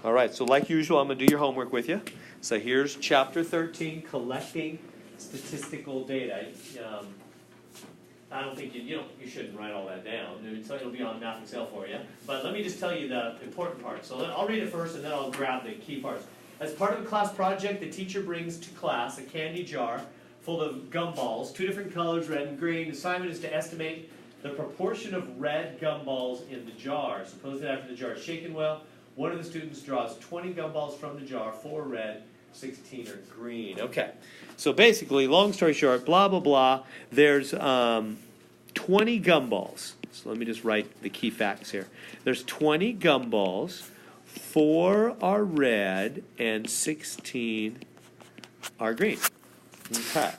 All right, so like usual, I'm going to do your homework with you. So here's Chapter 13, Collecting Statistical Data. I don't think you shouldn't write all that down. It'll be on Math Excel for you. But let me just tell you the important parts. So I'll read it first, and then I'll grab the key parts. As part of a class project, the teacher brings to class a candy jar full of gumballs, 2 different colors, red and green. The assignment is to estimate the proportion of red gumballs in the jar. Suppose that after the jar is shaken well, one of the students draws 20 gumballs from the jar, 4 red, 16 are green. Okay, so basically, long story short, blah, blah, blah, there's 20 gumballs. So let me just write the key facts here. There's 20 gumballs, 4 are red, and 16 are green. Okay.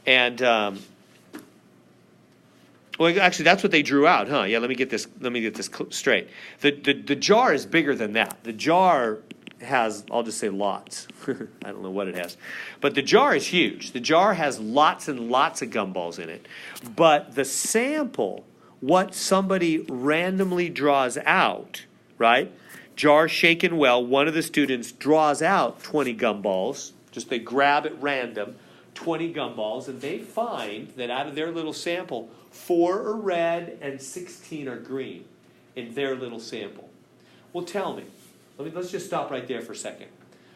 And, well, actually, that's what they drew out, huh? Yeah, let me get this straight. The jar is bigger than that. The jar has, I'll just say lots. I don't know what it has. But the jar is huge. The jar has lots and lots of gumballs in it. But the sample, what somebody randomly draws out, right? Jar shaken well, one of the students draws out 20 gumballs. Just they grab at random 20 gumballs, and they find that out of their little sample, 4 are red and 16 are green in their little sample. Well, tell me. Let's just stop right there for a second.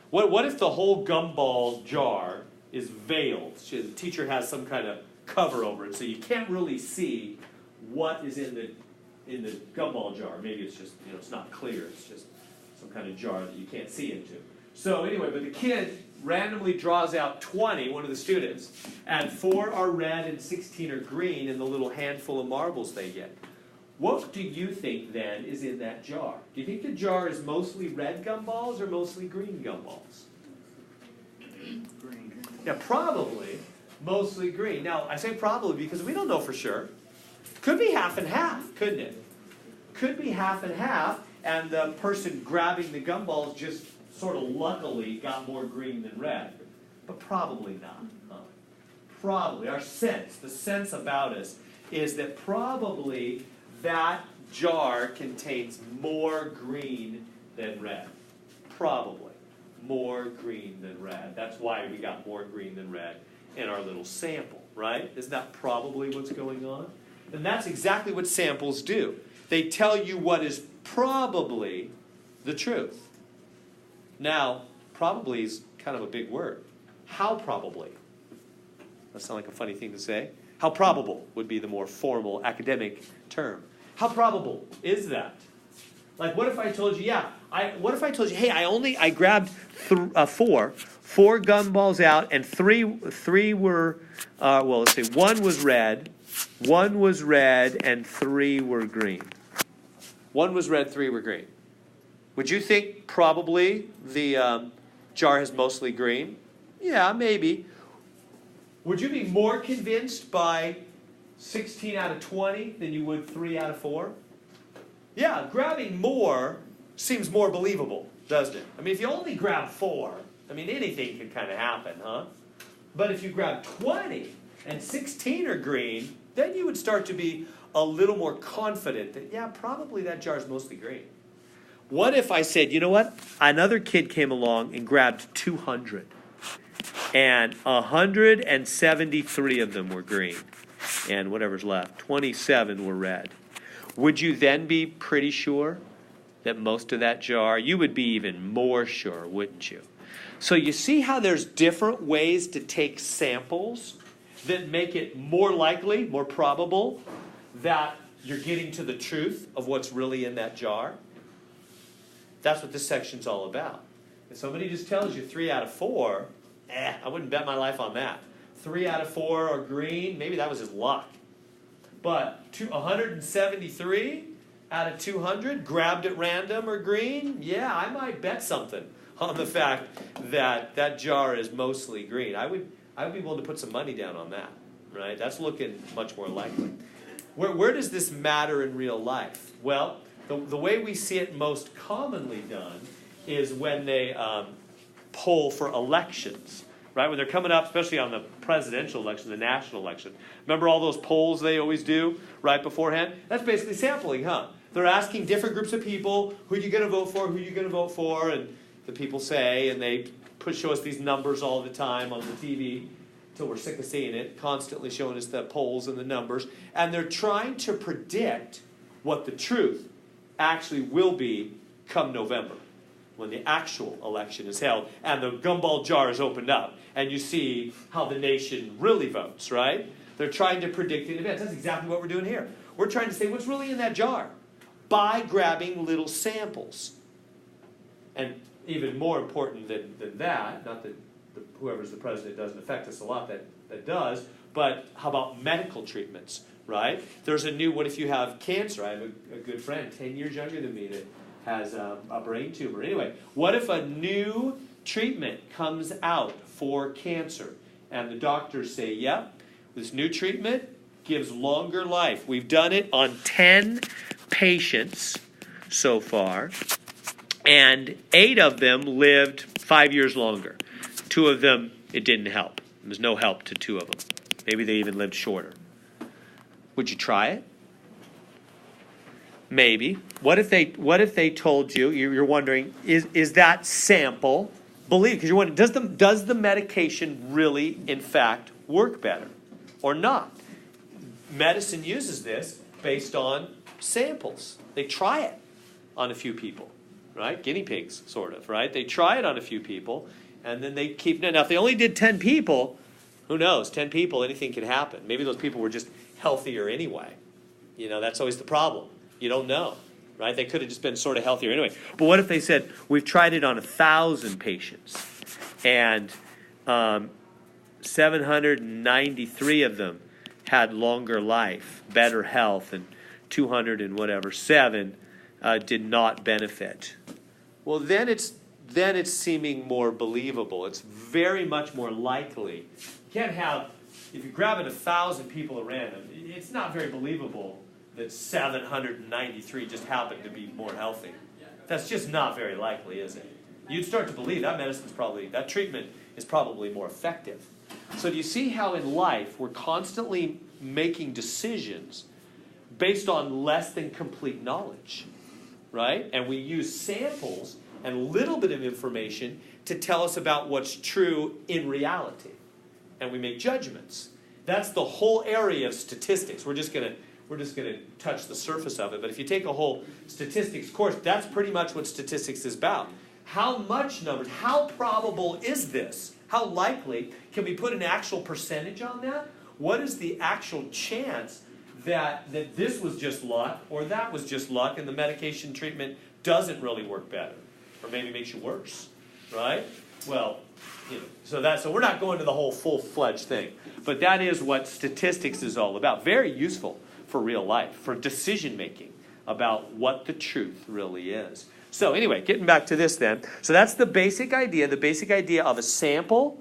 What if the whole gumball jar is veiled? The teacher has some kind of cover over it, so you can't really see what is in the gumball jar. Maybe it's just, it's not clear. It's just some kind of jar that you can't see into. So anyway, but the kid randomly draws out 20, one of the students, and 4 are red and 16 are green in the little handful of marbles they get. What do you think, then, is in that jar? Do you think the jar is mostly red gumballs or mostly green gumballs? Green. Yeah, probably mostly green. Now, I say probably because we don't know for sure. Could be half and half, couldn't it? Could be half and half, and the person grabbing the gumballs just sort of luckily got more green than red. But probably not. Huh? Probably. Our sense, the sense about us, is that probably that jar contains more green than red. Probably. More green than red. That's why we got more green than red in our little sample, right? Isn't that probably what's going on? And that's exactly what samples do. They tell you what is probably the truth. Now, probably is kind of a big word. How probably? That sounds like a funny thing to say. How probable would be the more formal academic term. How probable is that? Like, what if I told you, hey, I grabbed 4 gumballs out, and three were, let's say 1 was red, 1 was red, and 3 were green. 1 was red, 3 were green. Would you think probably the jar is mostly green? Yeah, maybe. Would you be more convinced by 16 out of 20 than you would 3 out of 4? Yeah, grabbing more seems more believable, doesn't it? I mean, if you only grab 4, anything can kind of happen, huh? But if you grab 20 and 16 are green, then you would start to be a little more confident that, yeah, probably that jar is mostly green. What if I said, you know what? Another kid came along and grabbed 200. And 173 of them were green. And whatever's left, 27 were red. Would you then be pretty sure that most of that jar, you would be even more sure, wouldn't you? So you see how there's different ways to take samples that make it more likely, more probable, that you're getting to the truth of what's really in that jar? That's what this section's all about. If somebody just tells you 3 out of 4, I wouldn't bet my life on that. 3 out of 4 are green, maybe that was his luck. But 173 out of 200 grabbed at random are green, yeah, I might bet something on the fact that that jar is mostly green. I would be willing to put some money down on that, right? That's looking much more likely. Where does this matter in real life? Well, the way we see it most commonly done is when they poll for elections, right? When they're coming up, especially on the presidential election, the national election. Remember all those polls they always do right beforehand? That's basically sampling, huh? They're asking different groups of people, who are you going to vote for, who are you going to vote for, and the people say, and they show us these numbers all the time on the TV until we're sick of seeing it, constantly showing us the polls and the numbers, and they're trying to predict what the truth actually will be come November, when the actual election is held and the gumball jar is opened up and you see how the nation really votes, right? They're trying to predict in advance. That's exactly what we're doing here. We're trying to say what's really in that jar by grabbing little samples. And even more important than that, not that whoever's the president doesn't affect us a lot, that does, but how about medical treatments, right? There's a new, what if you have cancer? I have a good friend, 10 years younger than me, that has a brain tumor. Anyway, what if a new treatment comes out for cancer and the doctors say, yep, this new treatment gives longer life. We've done it on 10 patients so far, and 8 of them lived 5 years longer. 2 of them, it didn't help. There was no help to 2 of them. Maybe they even lived shorter. Would you try it? Maybe. What if they told you, you're wondering, is that sample believed? Because you're wondering, does the medication really, in fact, work better or not? Medicine uses this based on samples. They try it on a few people, right? Guinea pigs, sort of, right? They try it on a few people, and then they keep it. Now, if they only did 10 people, who knows? 10 people, anything can happen. Maybe those people were just healthier anyway. You know, that's always the problem. You don't know, right? They could have just been sort of healthier anyway. But what if they said, we've tried it on 1,000 patients, and 793 of them had longer life, better health, and 207 did not benefit. Well, then it's seeming more believable. It's very much more likely. You can't have, if you're grabbing 1,000 people at random, it's not very believable that 793 just happened to be more healthy. That's just not very likely, is it? You'd start to believe that treatment is probably more effective. So do you see how in life we're constantly making decisions based on less than complete knowledge, right? And we use samples and a little bit of information to tell us about what's true in reality. And we make judgments. That's the whole area of statistics. We're just going to touch the surface of it. But if you take a whole statistics course, that's pretty much what statistics is about. How much numbers, how probable is this? How likely? Can we put an actual percentage on that? What is the actual chance that this was just luck or that was just luck and the medication treatment doesn't really work better or maybe makes you worse, right? Well, so we're not going to the whole full-fledged thing. But that is what statistics is all about. Very useful for real life, for decision-making about what the truth really is. So anyway, getting back to this then. So that's the basic idea of a sample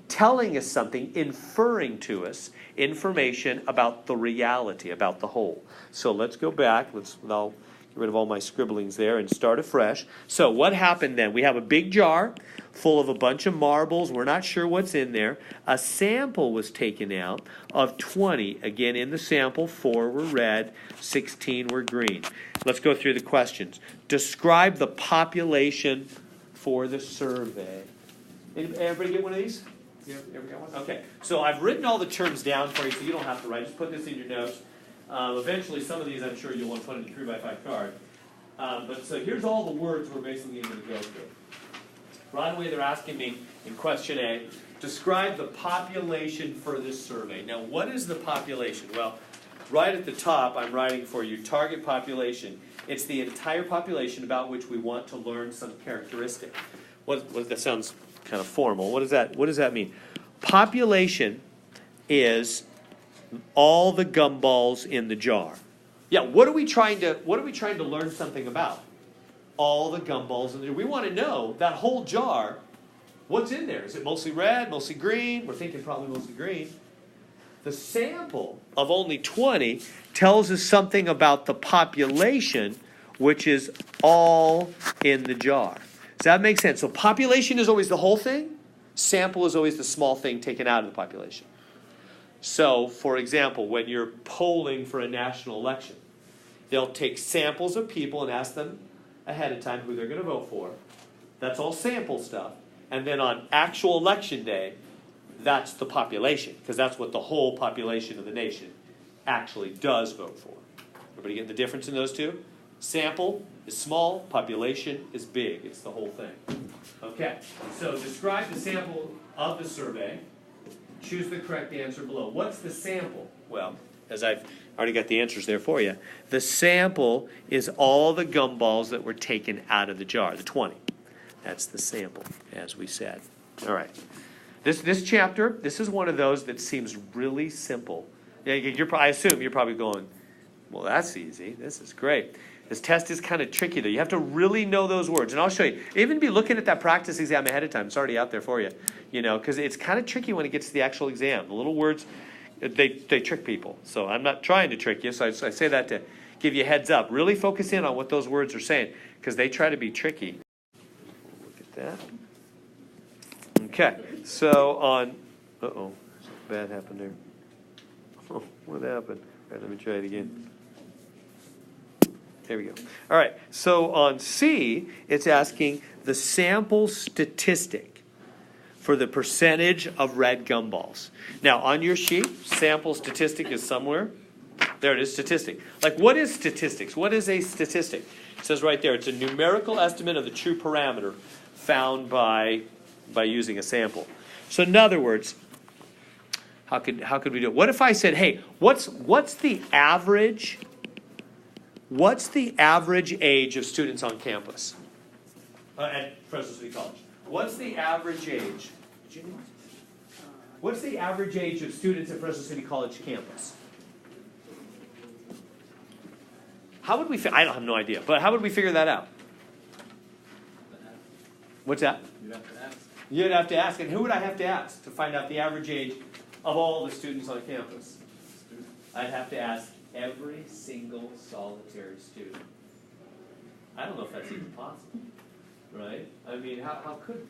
telling us something, inferring to us information about the reality, about the whole. So let's go back. I'll get rid of all my scribblings there and start afresh. So what happened then? We have a big jar full of a bunch of marbles. We're not sure what's in there. A sample was taken out of 20. Again, in the sample, 4 were red, 16 were green. Let's go through the questions. Describe the population for the survey. Everybody get one of these? You ever got one? Okay. So I've written all the terms down for you, so you don't have to write. Just put this in your notes. Eventually, some of these I'm sure you'll want to put in a 3x5 card. But so here's all the words we're basically going to go through. Right away, they're asking me in question A, describe the population for this survey. Now, what is the population? Well, right at the top, I'm writing for you target population. It's the entire population about which we want to learn some characteristic. That sounds kind of formal. What does that mean? Population is all the gumballs in the jar. Yeah, what are we trying to learn something about? All the gumballs in there. We want to know that whole jar, what's in there? Is it mostly red, mostly green? We're thinking probably mostly green. The sample of only 20 tells us something about the population, which is all in the jar. Does that make sense? So population is always the whole thing. Sample is always the small thing taken out of the population. So, for example, when you're polling for a national election, They'll take samples of people and ask them ahead of time who they're going to vote for. That's all sample stuff. And then on actual election day, that's the population, because that's what the whole population of the nation actually does vote for. Everybody getting the difference in those two? Sample is small, population is big. It's the whole thing. Okay, so describe the sample of the survey. Choose the correct answer below. What's the sample? Well, as I've already got the answers there for you, the sample is all the gumballs that were taken out of the jar, the 20. That's the sample, as we said. All right. This chapter, this is one of those that seems really simple. I assume you're probably going, well, that's easy. This is great. This test is kind of tricky, though. You have to really know those words. And I'll show you. Even be looking at that practice exam ahead of time. It's already out there for you. Because it's kind of tricky when it gets to the actual exam. The little words, they trick people. So I'm not trying to trick you. So I say that to give you a heads up. Really focus in on what those words are saying, because they try to be tricky. Look at that. Okay. So on, something bad happened there. Oh, what happened? All right, let me try it again. There we go. All right, so on C, it's asking the sample statistic for the percentage of red gumballs. Now, on your sheet, sample statistic is somewhere. There it is, statistic. Like, what is statistics? What is a statistic? It says right there, it's a numerical estimate of the true parameter found by using a sample. So in other words, how could we do it? What if I said, hey, what's the average age of students on campus at Fresno City College? What's the average age? What's the average age of students at Fresno City College campus? How would we? I don't have no idea, but how would we figure that out? What's that? You'd have to ask. You'd have to ask, and who would I have to ask to find out the average age of all the students on campus? I'd have to ask every single solitary student. I don't know if that's even possible, right? I mean, how could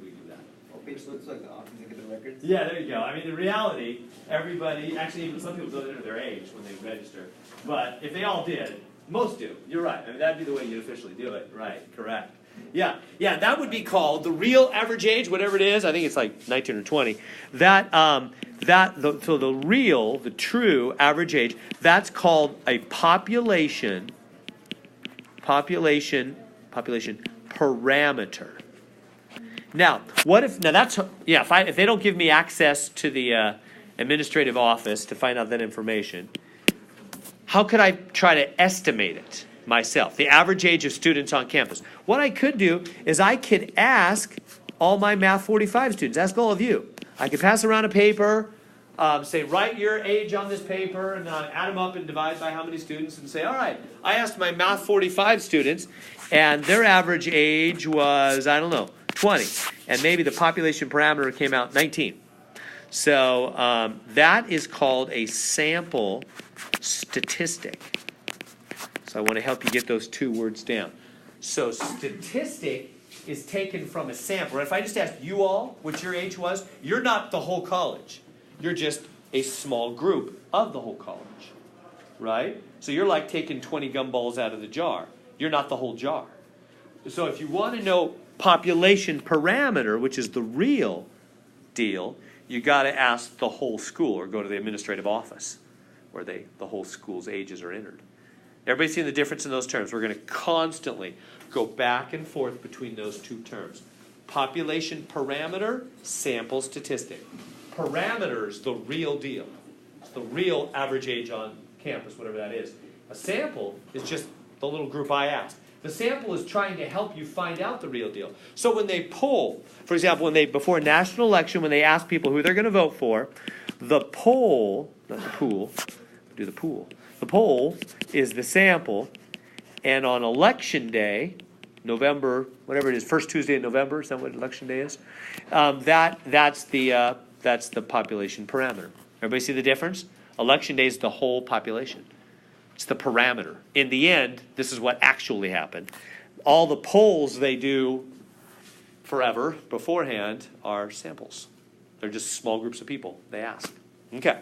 we do that? Well, page looks like the office to get the records. Yeah, there you go. I mean, in reality, everybody, actually, even some people don't enter their age when they register. But if they all did, most do. You're right. I mean, that'd be the way you'd officially do it. Right, correct. Yeah, that would be called the real average age, whatever it is. I think it's like 19 or 20. So the true average age, that's called a population parameter. Now, if they don't give me access to the administrative office to find out that information, how could I try to estimate it myself, the average age of students on campus? What I could do is I could ask all my Math 45 students, ask all of you. I could pass around a paper, say, write your age on this paper, and add them up and divide by how many students, and say, all right, I asked my Math 45 students, and their average age was, 20. And maybe the population parameter came out 19. So that is called a sample statistic. So I want to help you get those two words down. So statistic is taken from a sample. If I just asked you all what your age was, you're not the whole college. You're just a small group of the whole college, right? So you're like taking 20 gumballs out of the jar. You're not the whole jar. So if you want to know population parameter, which is the real deal, you got to ask the whole school or go to the administrative office where the whole school's ages are entered. Everybody seeing the difference in those terms? We're going to constantly go back and forth between those two terms. Population parameter, sample statistic. Parameters, the real deal. It's the real average age on campus, whatever that is. A sample is just the little group I asked. The sample is trying to help you find out the real deal. So when they poll, for example, before a national election, when they ask people who they're going to vote for, the poll, not the pool, do the pool. The poll is the sample, and on election day, November, whatever it is, first Tuesday in November, is that what election day is? That's the population parameter. Everybody see the difference? Election day is the whole population. It's the parameter. In the end, this is what actually happened. All the polls they do forever beforehand are samples. They're just small groups of people they ask. Okay.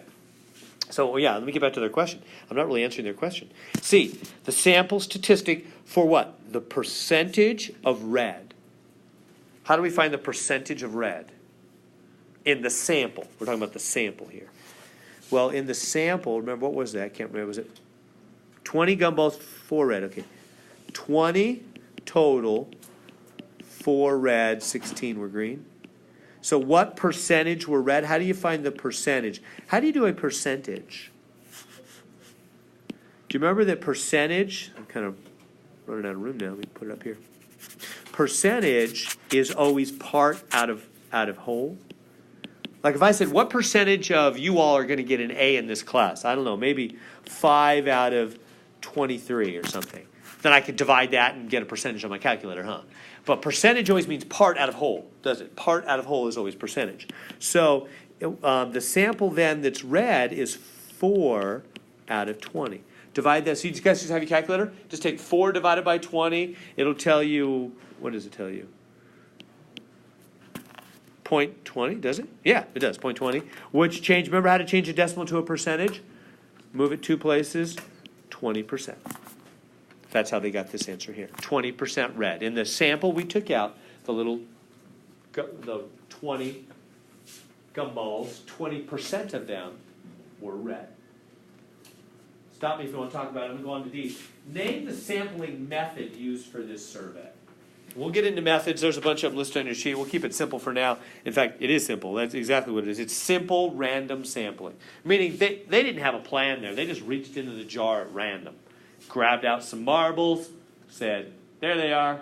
So, yeah, let me get back to their question. I'm not really answering their question. C, the sample statistic for what? The percentage of red. How do we find the percentage of red? In the sample. We're talking about the sample here. Well, in the sample, remember, what was that? I can't remember. Was it 20 gumballs, 4 red? Okay. 20 total, 4 red, 16 were green. So what percentage were red? How do you find the percentage? How do you do a percentage? Do you remember that percentage? I'm kind of running out of room now. Let me put it up here. Percentage is always part out of whole. Like if I said, what percentage of you all are going to get an A in this class? I don't know, maybe 5 out of 23 or something. Then I could divide that and get a percentage on my calculator, huh? But percentage always means part out of whole, does it? Part out of whole is always percentage. So the sample then that's red is 4 out of 20. Divide that. So you guys just have your calculator? Just take 4 divided by 20. It'll tell you, what does it tell you? 0.20, does it? Yeah, it does, 0.20. Which change, remember how to change a decimal to a percentage? Move it 2 places, 20%. That's how they got this answer here. 20% red. In the sample we took out, the 20 gumballs, 20% of them were red. Stop me if you want to talk about it. I'm going to go on to D. Name the sampling method used for this survey. We'll get into methods. There's a bunch of them listed on your sheet. We'll keep it simple for now. In fact, it is simple. That's exactly what it is. It's simple random sampling. Meaning they didn't have a plan there. They just reached into the jar at random. Grabbed out some marbles, said, there they are.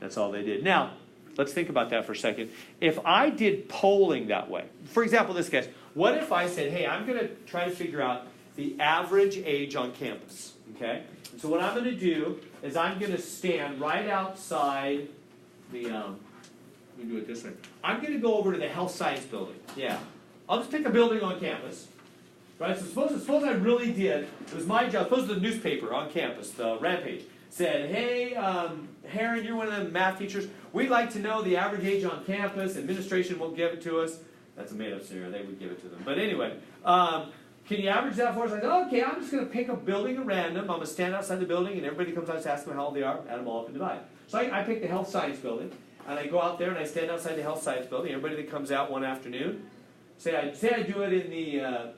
That's all they did. Now, let's think about that for a second. If I did polling that way, for example, this case, what if I said, hey, I'm going to try to figure out the average age on campus, okay? And so what I'm going to do is I'm going to stand right outside the, let me do it this way. I'm going to go over to the health science building. Yeah. I'll just pick a building on campus. Right, so suppose I really did, it was my job, suppose the newspaper on campus, the Rampage, said, hey, Heron, you're one of the math teachers. We'd like to know the average age on campus. Administration won't give it to us. That's a made-up scenario. They would give it to them. But anyway, can you average that for us? I said, okay, I'm just going to pick a building at random. I'm going to stand outside the building, and everybody comes out to ask them how old they are, add them all up and divide. So I pick the health science building, and I go out there, and I stand outside the health science building. Everybody that comes out one afternoon, say I do it in the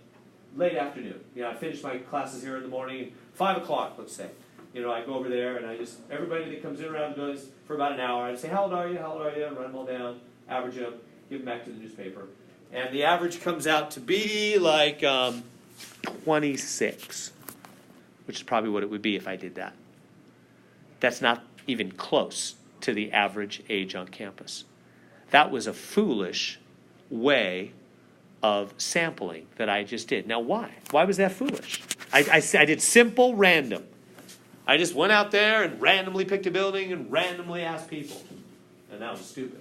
late afternoon. I finish my classes here in the morning, 5 o'clock, let's say. I go over there, and everybody that comes in around the building for about an hour, I say, how old are you? How old are you? Run them all down, average them, give them back to the newspaper. And the average comes out to be like 26, which is probably what it would be if I did that. That's not even close to the average age on campus. That was a foolish way of sampling that I just did. Now, why? Why was that foolish? I did simple random. I just went out there and randomly picked a building and randomly asked people. And that was stupid.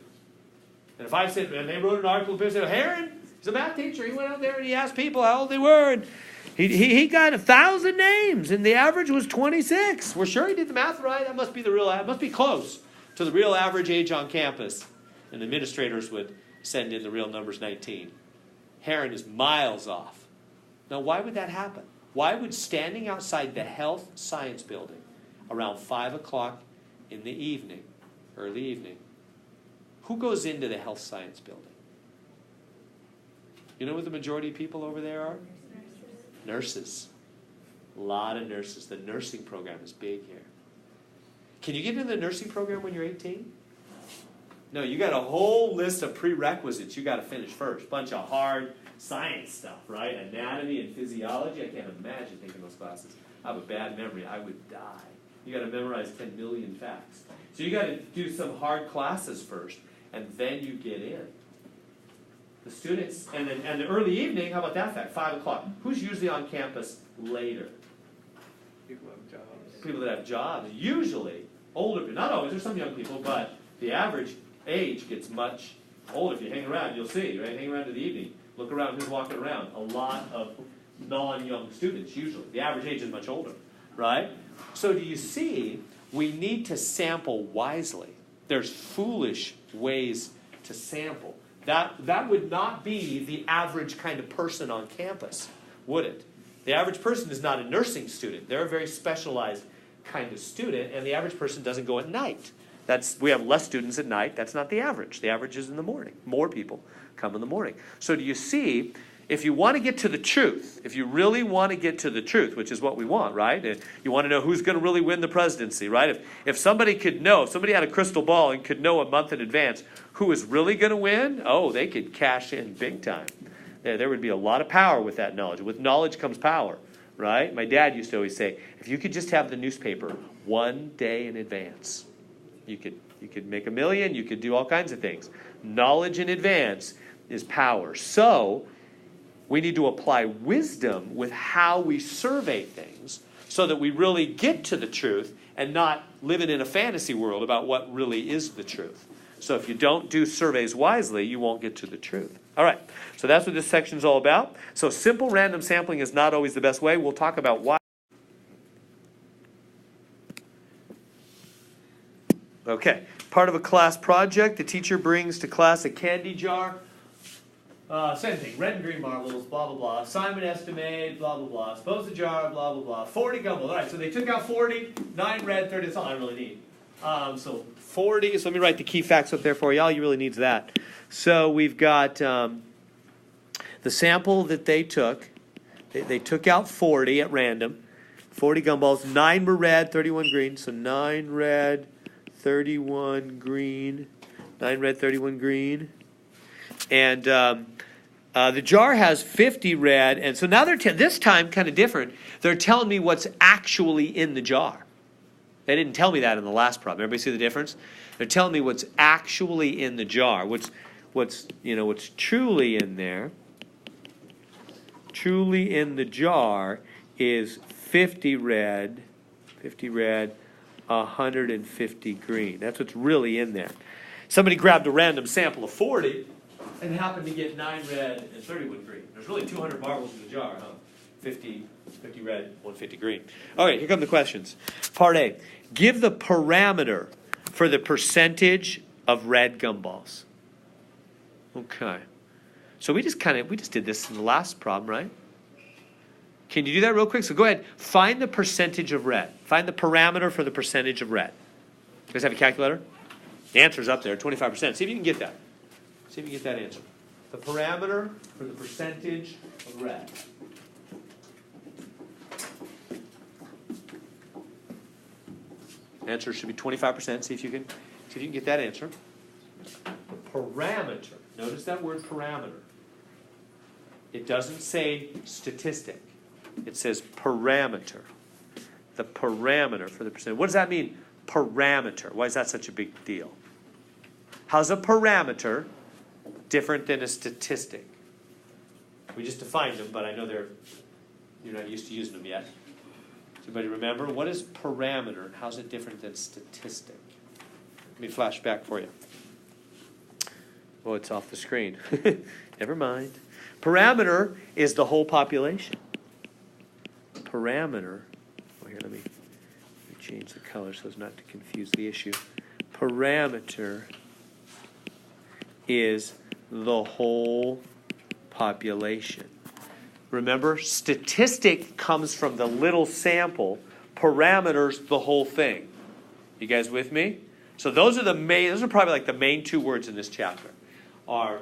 And if I said, and they wrote an article, and said, Heron, he's a math teacher. He went out there and he asked people how old they were. And he got 1,000 names, and the average was 26. We're sure he did the math right. That must be must be close to the real average age on campus. And the administrators would send in the real numbers 19. Heron is miles off. Now, why would that happen? Why would standing outside the health science building around 5 o'clock in the evening, early evening, who goes into the health science building? You know what the majority of people over there are? Nurses. A lot of nurses. The nursing program is big here. Can you get into the nursing program when you're 18? No, you got a whole list of prerequisites you got to finish first. Bunch of hard science stuff, right? Anatomy and physiology. I can't imagine taking those classes. I have a bad memory. I would die. You got to memorize 10 million facts. So you got to do some hard classes first, and then you get in. The students, and the early evening, how about that fact? 5 o'clock. Who's usually on campus later? People have jobs. People that have jobs. Usually older, not always. There's some young people, but the average age gets much older. If you hang around, you'll see, right? Hang around to the evening. Look around who's walking around. A lot of non-young students, usually. The average age is much older, right? So do you see, we need to sample wisely. There's foolish ways to sample. That would not be the average kind of person on campus. would it? The average person is not a nursing student. They're a very specialized kind of student, and the average person doesn't go at night. We have less students at night. That's not the average. The average is in the morning. More people come in the morning. So do you see, if you want to get to the truth, if you really want to get to the truth, which is what we want, right? You want to know who's going to really win the presidency, right? If somebody could know, if somebody had a crystal ball and could know a month in advance who is really going to win, they could cash in big time. There would be a lot of power with that knowledge. With knowledge comes power, right? My dad used to always say, if you could just have the newspaper one day in advance, you could make $1 million, you could do all kinds of things. Knowledge in advance is power. So we need to apply wisdom with how we survey things so that we really get to the truth and not living in a fantasy world about what really is the truth. So if you don't do surveys wisely, you won't get to the truth. All right, so that's what this section is all about. So simple random sampling is not always the best way. We'll talk about why. Okay, part of a class project, the teacher brings to class a candy jar. Same thing, red and green marbles, blah, blah, blah. Assignment estimate, blah, blah, blah. Suppose the jar, blah, blah, blah. 40 gumballs. All right, so they took out 40, 9 red, 30. That's all I really need. So 40, so let me write the key facts up there for you. All you really need is that. So we've got the sample that they took. They took out 40 at random. 40 gumballs. 9 were red, 31 green. So 9 red, 31 green. 9 red, 31 green. And the jar has 50 red. And so now this time kind of different. They're telling me what's actually in the jar. They didn't tell me that in the last problem. Everybody see the difference? They're telling me what's actually in the jar. What's truly in there. Truly in the jar is 50 red, 150 green. That's what's really in there. Somebody grabbed a random sample of 40 and happened to get 9 red and 31 green. There's really 200 marbles in the jar, huh? 50 red, 150 green. All right, here come the questions. Part A. Give the parameter for the percentage of red gumballs. Okay. So we just did this in the last problem, right? Can you do that real quick? So go ahead. Find the percentage of red. Find the parameter for the percentage of red. You guys have a calculator? The answer's up there, 25%. See if you can get that. See if you can get that answer. The parameter for the percentage of red. Answer should be 25%. See if you can get that answer. The parameter. Notice that word parameter. It doesn't say statistic. It says parameter. The parameter for the percentage. What does that mean? Parameter. Why is that such a big deal? How's a parameter different than a statistic? We just defined them, but I know you're not used to using them yet. Does anybody remember? What is parameter and how's it different than statistic? Let me flash back for you. Oh, it's off the screen. Never mind. Parameter is the whole population. Parameter. Oh, here, let me change the color so as not to confuse the issue. Parameter is the whole population. Remember, statistic comes from the little sample. Parameters, the whole thing. You guys with me? So those are probably like the main 2 words in this chapter. I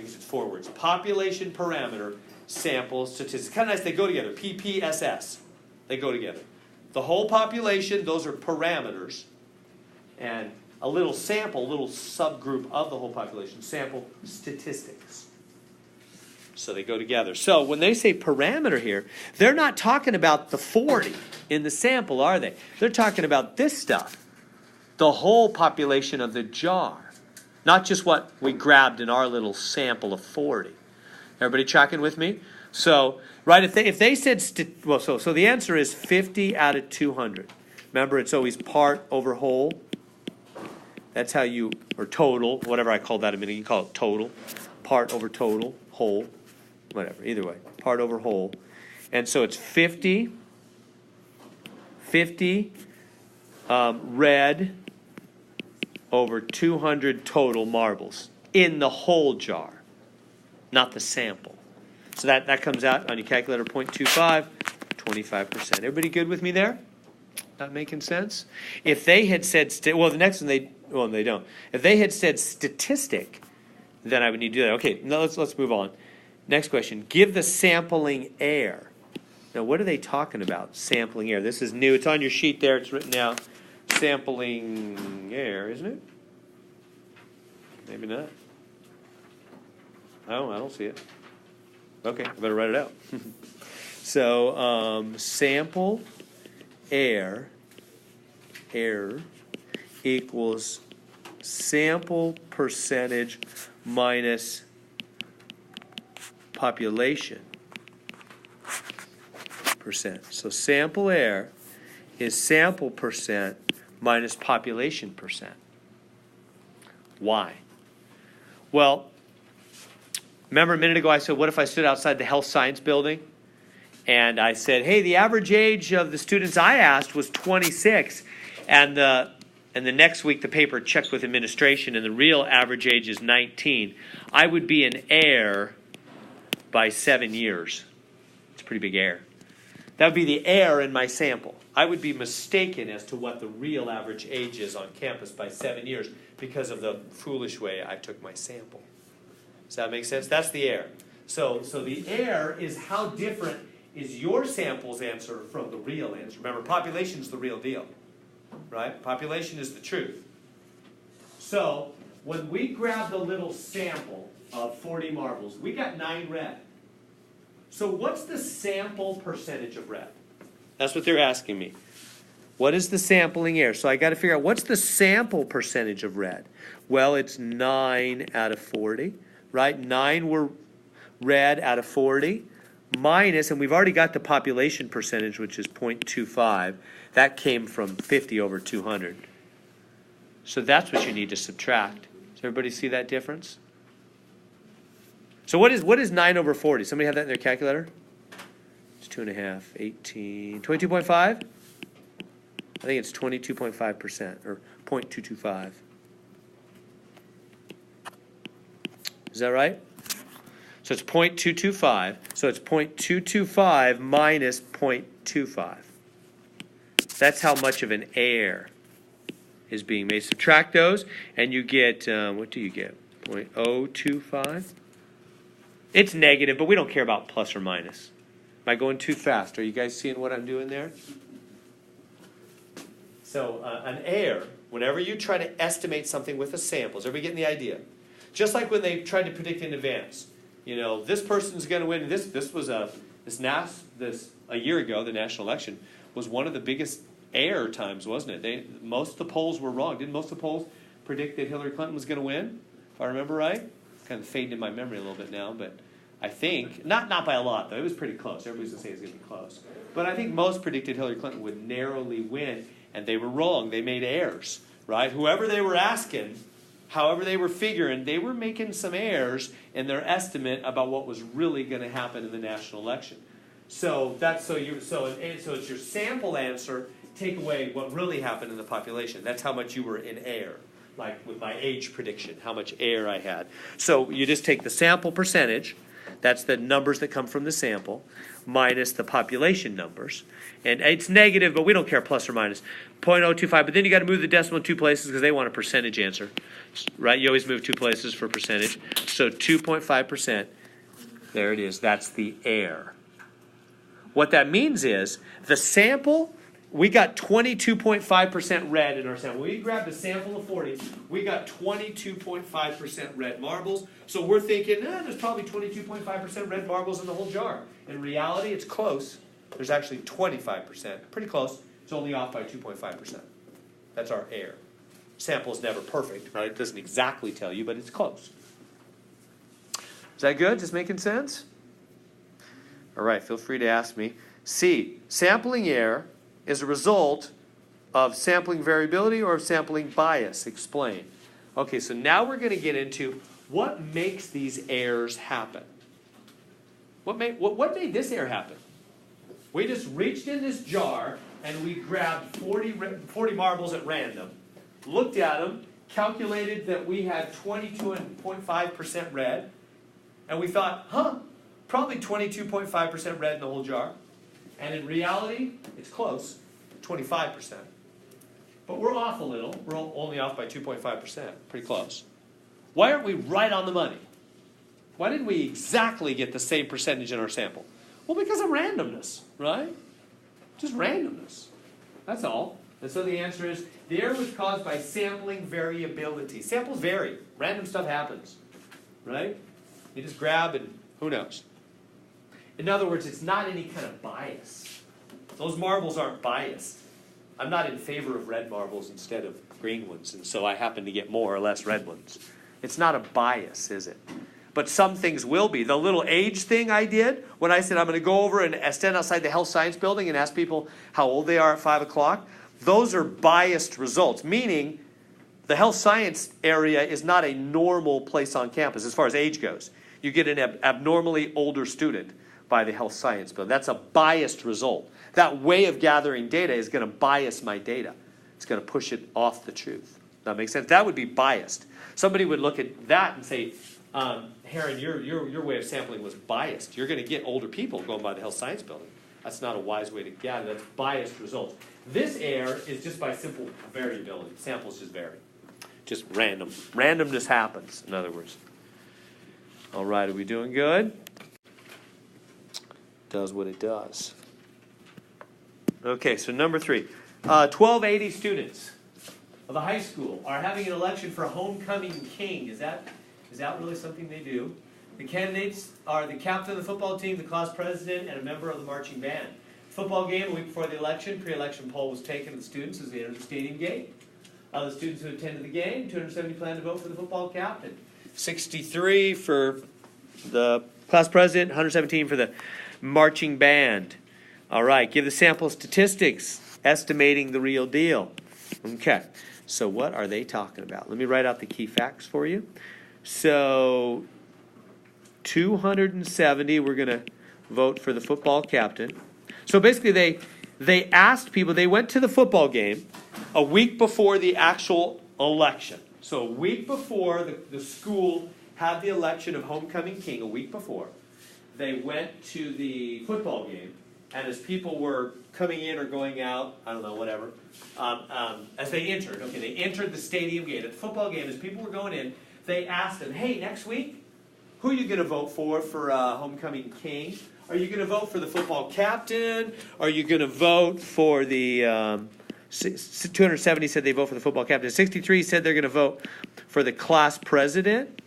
guess it's 4 words. Population, parameter, sample, statistics. Kind of nice, they go together. PPSS. They go together. The whole population, those are parameters. And a little sample, a little subgroup of the whole population, sample, statistics. So they go together. So when they say parameter here, they're not talking about the 40 in the sample, are they? They're talking about this stuff. The whole population of the jar. Not just what we grabbed in our little sample of 40. Everybody tracking with me? So, right, if they said, so the answer is 50 out of 200. Remember, it's always part over whole. That's how or total, whatever I called that a minute, you call it total. Part over total, whole, whatever, either way. Part over whole. And so it's 50 red over 200 total marbles in the whole jar, not the sample. So that comes out on your calculator 0.25, 25%. Everybody good with me there? Not making sense? If they had said, the next one they don't. If they had said statistic, then I would need to do that. Okay, now let's move on. Next question. Give the sampling error. Now, what are they talking about? Sampling error. This is new. It's on your sheet there. It's written down. Sampling error, isn't it? Maybe not. Oh, I don't see it. Okay, I better write it out. So, sample error equals sample percentage minus population percent. So sample error is sample percent minus population percent. Why? Well, remember a minute ago I said, what if I stood outside the health science building and I said, hey, the average age of the students I asked was 26, and the next week the paper checked with administration and the real average age is 19. I would be in error by 7 years. It's a pretty big error. That would be the error in my sample. I would be mistaken as to what the real average age is on campus by 7 years because of the foolish way I took my sample. Does that make sense? That's the error. So the error is how different is your sample's answer from the real answer. Remember, population is the real deal, right? Population is the truth. So when we grabbed a little sample of 40 marbles, we got 9 red. So what's the sample percentage of red? That's what they're asking me. What is the sampling error? So I got to figure out what's the sample percentage of red. Well, it's 9 out of 40, right? 9 were red out of 40 minus, and we've already got the population percentage, which is 0.25. That came from 50 over 200. So that's what you need to subtract. Does everybody see that difference? So what is 9 over 40? Somebody have that in their calculator? It's 2.5, 18, 22.5? I think it's 22.5%, or 0.225. Is that right? So it's 0.225. So it's 0.225 minus 0.25. That's how much of an error is being made. Subtract those, and you get, what do you get? 0.025? It's negative, but we don't care about plus or minus. Am I going too fast? Are you guys seeing what I'm doing there? So an error, whenever you try to estimate something with a sample, is everybody getting the idea? Just like when they tried to predict in advance. You know, this person's going to win. This was a year ago, the national election was one of the biggest error times, wasn't it? Most of the polls were wrong. Didn't most of the polls predict that Hillary Clinton was going to win? If I remember right. Kind of fading in my memory a little bit now, but I think, not by a lot though, it was pretty close. Everybody's going to say it's going to be close. But I think most predicted Hillary Clinton would narrowly win, and they were wrong. They made errors, right? Whoever they were asking, however they were figuring, they were making some errors in their estimate about what was really going to happen in the national election. So it's your sample answer, take away what really happened in the population. That's how much you were in error. Like with my age prediction, how much error I had. So you just take the sample percentage, that's the numbers that come from the sample, minus the population numbers. And it's negative, but we don't care plus or minus. 0.025, but then you got to move the decimal 2 places because they want a percentage answer. Right? You always move 2 places for percentage. So 2.5%, there it is. That's the error. What that means is the sample, we got 22.5% red in our sample. When we grabbed a sample of 40, we got 22.5% red marbles. So we're thinking, there's probably 22.5% red marbles in the whole jar. In reality, it's close. There's actually 25%. Pretty close. It's only off by 2.5%. That's our error. Sample is never perfect, right? It doesn't exactly tell you, but it's close. Is that good? Just making sense? All right, feel free to ask me. C, sampling error is a result of sampling variability or of sampling bias. Explain. Okay, so now we're going to get into what makes these errors happen. What made this error happen? We just reached in this jar and we grabbed 40 marbles at random, looked at them, calculated that we had 22.5% red, and we thought, probably 22.5% red in the whole jar. And in reality, it's close, 25%. But we're off a little. We're only off by 2.5%. Pretty close. Why aren't we right on the money? Why didn't we exactly get the same percentage in our sample? Well, because of randomness, right? Just randomness. That's all. And so the answer is, the error was caused by sampling variability. Samples vary. Random stuff happens, right? You just grab and who knows? In other words, it's not any kind of bias. Those marbles aren't biased. I'm not in favor of red marbles instead of green ones, and so I happen to get more or less red ones. It's not a bias, is it? But some things will be. The little age thing I did, when I said I'm going to go over and stand outside the health science building and ask people how old they are at 5 o'clock, those are biased results, meaning the health science area is not a normal place on campus as far as age goes. You get an abnormally older student by the health science building. That's a biased result. That way of gathering data is going to bias my data. It's going to push it off the truth. That makes sense? That would be biased. Somebody would look at that and say, Heron, your way of sampling was biased. You're going to get older people going by the health science building. That's not a wise way to gather. That's biased results. This error is just by simple variability. Samples just vary. Just random. Randomness happens, in other words. All right, are we doing good? Does what it does. Okay, so number 3. 1280 students of the high school are having an election for homecoming king. Is that really something they do? The candidates are the captain of the football team, the class president, and a member of the marching band. Football game a week before the election. Pre-election poll was taken of the students as they entered the stadium gate. Of the students who attended the game, 270 plan to vote for the football captain. 63 for the class president, 117 for the marching band. All right, give the sample statistics, estimating the real deal. Okay, so what are they talking about? Let me write out the key facts for you. So 270 we're going to vote for the football captain. So basically they asked people, they went to the football game a week before the actual election. So a week before the school had the election of homecoming king, a week before, they went to the football game, and as people were coming in or going out, I don't know, whatever, as they entered the stadium gate. At the football game, as people were going in, they asked them, hey, next week, who are you going to vote for homecoming king? Are you going to vote for the football captain? Are you going to vote for the 270 said they vote for the football captain. 63 said they're going to vote for the class president.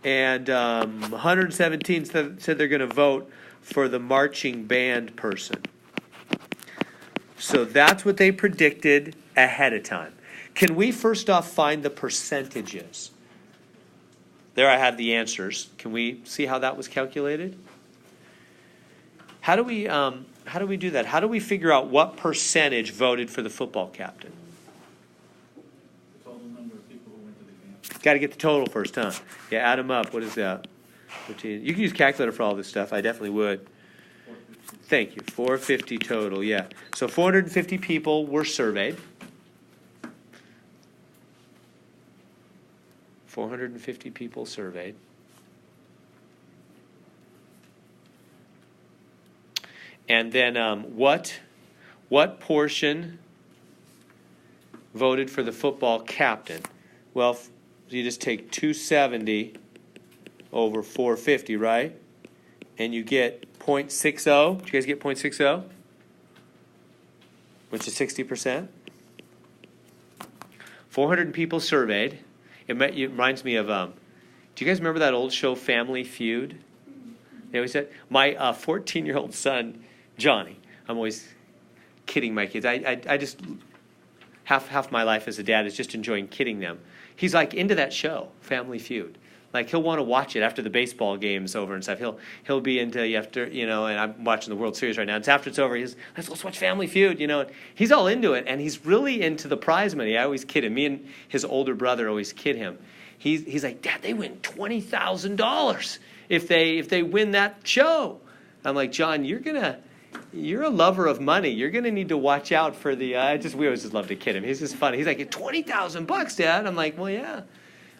And 117 said they're going to vote for the marching band person. So that's what they predicted ahead of time. Can we first off find the percentages? There I have the answers. Can we see how that was calculated? How do we do that? How do we figure out what percentage voted for the football captain? The total number of people who went to the game. Got to get the total first, huh? Yeah, add them up. What is that? 15. You can use calculator for all this stuff. I definitely would. 450. Thank you. 450 total, yeah. So 450 people were surveyed. 450 people surveyed. And then what portion voted for the football captain? Well, you just take 270 over 450, right? And you get 0.60. Did you guys get 0.60? Which is 60%. 400 people surveyed. It reminds me of, do you guys remember that old show Family Feud? They always said, my 14-year-old son, Johnny, I'm always kidding my kids. I just, half my life as a dad is just enjoying kidding them. He's like into that show, Family Feud. Like he'll want to watch it after the baseball game's over and stuff. He'll be into after, and I'm watching the World Series right now. It's after it's over. He's let's watch Family Feud, And he's all into it, and he's really into the prize money. I always kid him. Me and his older brother always kid him. He's like, Dad, they win $20,000 if they win that show. I'm like, John, you're a lover of money. You're gonna need to watch out for the. We always just love to kid him. He's just funny. He's like, $20,000, Dad. I'm like, well, yeah.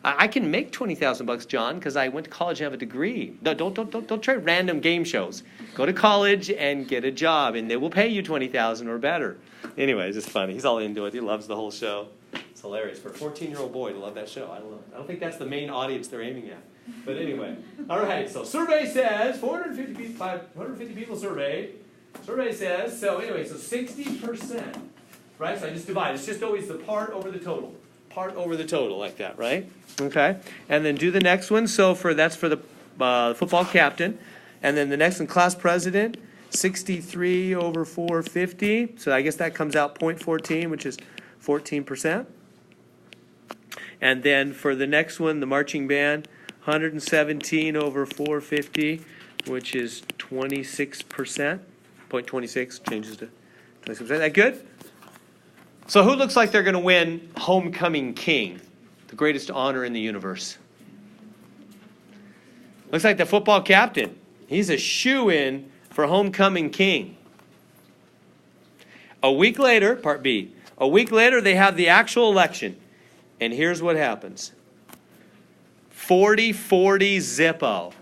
I can make $20,000, John, because I went to college and have a degree. No, don't try random game shows. Go to college and get a job, and they will pay you $20,000 or better. Anyways, it's funny. He's all into it. He loves the whole show. It's hilarious for a 14-year-old boy to love that show. I don't think that's the main audience they're aiming at. But anyway, all right. So survey says 450 people surveyed. Survey says so. Anyway, so 60%. Right. So I just divide. It's just always the part over the total. Part over the total, like that, right? Okay. And then do the next one. So that's for the football captain, and then the next one, class president. 63 over 450. So I guess that comes out 0.14, which is 14%. And then for the next one, the marching band, 117 over 450, which is 26%. 0.26 changes to 26%. Is that good? So who looks like they're going to win Homecoming King, the greatest honor in the universe? Looks like the football captain. He's a shoo-in for Homecoming King. A week later, part B, a week later they have the actual election. And here's what happens. 40-40 Zippo.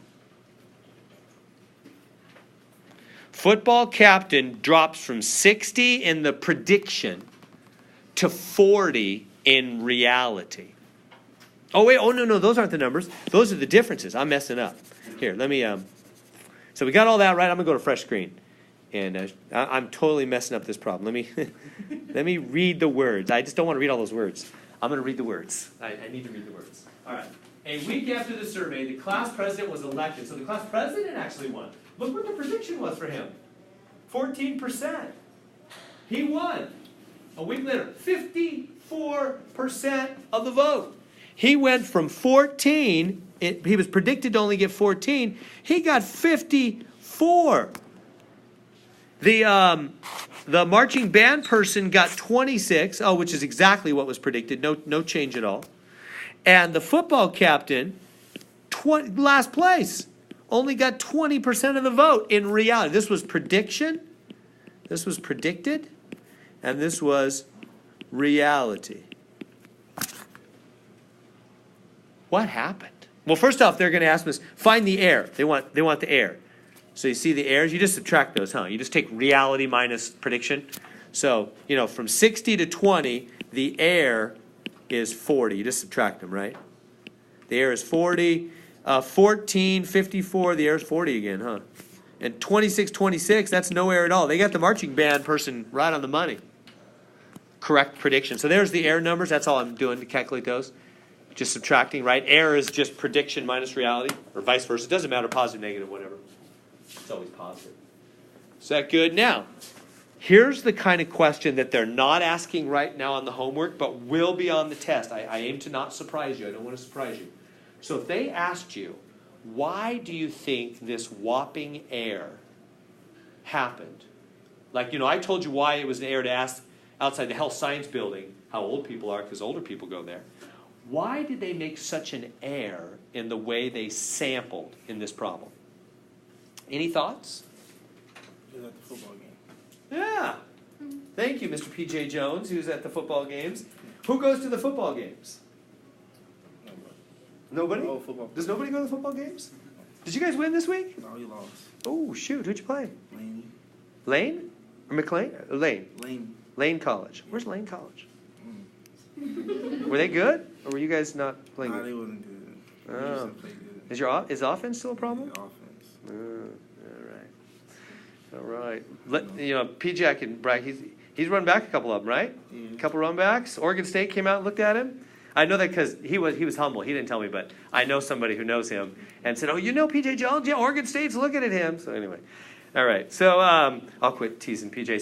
Football captain drops from 60 in the prediction to 40 in reality. Oh, wait. Oh, no. Those aren't the numbers. Those are the differences. I'm messing up. Here, let me... So we got all that right. I'm going to go to fresh screen. And I'm totally messing up this problem. Let me read the words. I just don't want to read all those words. I'm going to read the words. I need to read the words. All right. A week after the survey, the class president was elected. So the class president actually won. Look what the prediction was for him. 14%. He won. A week later, 54% of the vote. He went from 14, he was predicted to only get 14, he got 54. The marching band person got 26, which is exactly what was predicted, no change at all. And the football captain, last place, only got 20% of the vote in reality. This was prediction, this was predicted, and this was reality. What happened? Well, first off, they're going to ask us, find the error. They want the error. So you see the errors, you just subtract those, huh? You just take reality minus prediction. So, from 60 to 20, the error is 40. You just subtract them, right? The error is 40. 14, 54, the error is 40 again, huh? And 26, 26, that's no error at all. They got the marching band person right on the money. Correct prediction. So there's the error numbers. That's all I'm doing to calculate those. Just subtracting, right? Error is just prediction minus reality, or vice versa. It doesn't matter, positive, negative, whatever. It's always positive. Is that good? Now, here's the kind of question that they're not asking right now on the homework, but will be on the test. I aim to not surprise you. I don't want to surprise you. So if they asked you, why do you think this whopping error happened? Like, I told you why it was an error to ask outside the health science building how old people are, because older people go there. Why did they make such an error in the way they sampled in this problem? Any thoughts? It was at the football game. Yeah. Thank you, Mr. P.J. Jones, who's at the football games. Who goes to the football games? Nobody? Oh, football. Does nobody go to the football games? Did you guys win this week? No, we lost. Oh, shoot. Who'd you play? Lane. Lane? Or McLean? Lane. Lane. Lane College. Where's Lane College? Were they good? Or were you guys not playing Nah, good? they wasn't good. We Oh. used to play good. Is offense still a problem? The offense. All right. PJ, I can brag. He's run back a couple of them, right? Yeah. A couple run backs. Oregon State came out and looked at him. I know that because he was humble. He didn't tell me, but I know somebody who knows him and said, "Oh, PJ Jones? Yeah, Oregon State's looking at him." So anyway, all right. So I'll quit teasing PJ.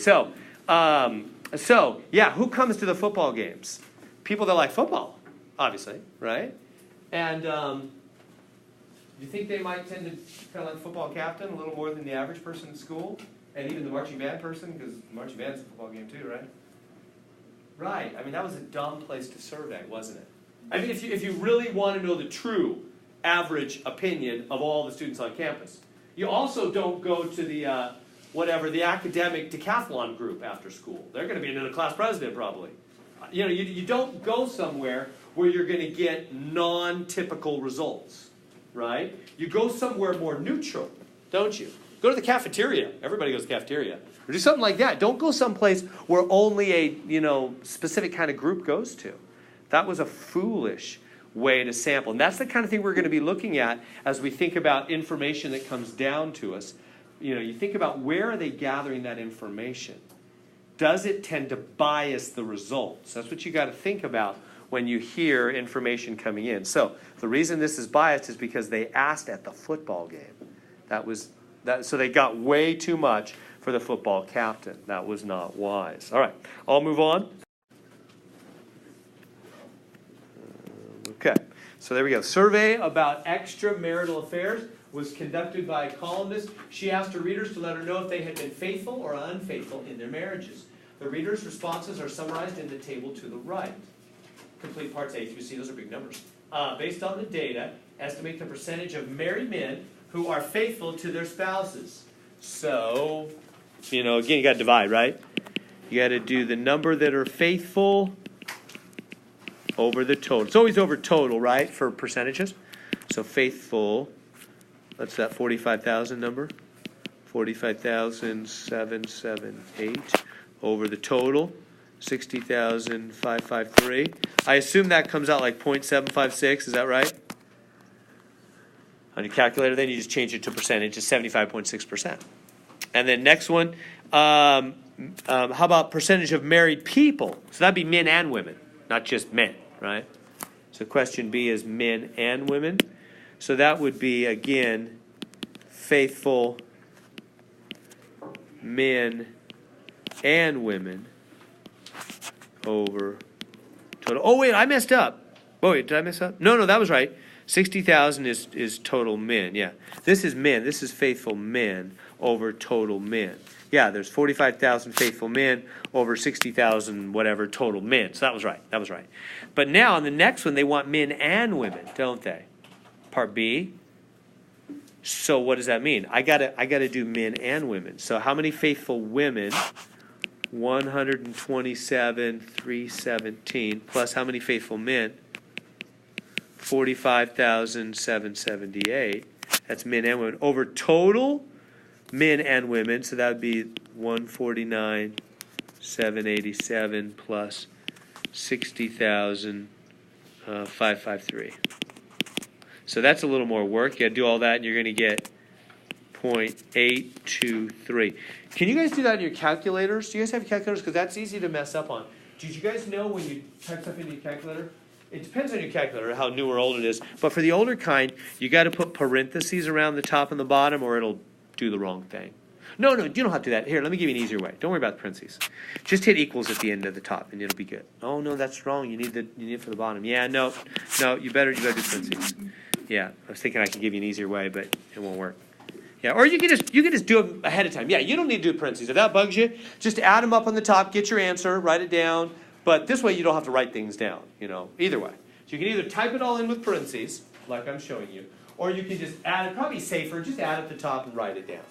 So yeah, who comes to the football games? People that like football, obviously, right? And you think they might tend to kind of like football captain a little more than the average person in school, and even the marching band person, because the marching band's a football game too, right? Right. I mean, that was a dumb place to survey, wasn't it? I mean, if you really want to know the true average opinion of all the students on campus, you also don't go to the the academic decathlon group after school. They're going to be another class president probably. You don't go somewhere where you're going to get non-typical results, right? You go somewhere more neutral, don't you? Go to the cafeteria. Everybody goes to the cafeteria. Or do something like that. Don't go someplace where only a specific kind of group goes to. That was a foolish way to sample. And that's the kind of thing we're going to be looking at as we think about information that comes down to us. You think about where are they gathering that information? Does it tend to bias the results? That's what you got to think about when you hear information coming in. So the reason this is biased is because they asked at the football game. So they got way too much for the football captain. That was not wise. All right, I'll move on. Okay, so there we go. Survey about extramarital affairs was conducted by a columnist. She asked her readers to let her know if they had been faithful or unfaithful in their marriages. The readers' responses are summarized in the table to the right. Complete parts A through C, those are big numbers. Based on the data, estimate the percentage of married men who are faithful to their spouses. So, again, you got to divide, right? You got to do the number that are faithful over the total. It's always over total, right, for percentages? So faithful, that's that 45,000 number. 45,778 over the total. 60,553. I assume that comes out like 0.756, is that right? On your calculator, then you just change it to percentage, it's 75.6%. And then next one, how about percentage of married people? So that'd be men and women, not just men, right? So question B is men and women. So that would be, again, faithful men and women over total. Oh, wait, I messed up. Oh, wait, did I mess up? No, that was right. 60,000 is total men, yeah. This is men. This is faithful men over total men. Yeah, there's 45,000 faithful men over 60,000 whatever total men. So that was right. But now on the next one, they want men and women, don't they? Part B. So what does that mean? I gotta do men and women. So how many faithful women? 127,317 plus how many faithful men? 45,778. That's men and women over total men and women. So that would be 149,787 plus 60,553. So that's a little more work. You got to do all that, and you're going to get 0.823. Can you guys do that in your calculators? Do you guys have calculators? Because that's easy to mess up on. Did you guys know when you type stuff into your calculator? It depends on your calculator, how new or old it is. But for the older kind, you got to put parentheses around the top and the bottom, or it'll do the wrong thing. No, you don't have to do that. Here, let me give you an easier way. Don't worry about the parentheses. Just hit equals at the end of the top, and it'll be good. Oh no, that's wrong. You need it for the bottom. Yeah, no. You better do parentheses. Yeah, I was thinking I could give you an easier way, but it won't work. Yeah, or you can just do it ahead of time. Yeah, you don't need to do parentheses. If that bugs you, just add them up on the top, get your answer, write it down. But this way you don't have to write things down, either way. So you can either type it all in with parentheses, like I'm showing you, or you can just add it, probably safer, just add at the top and write it down.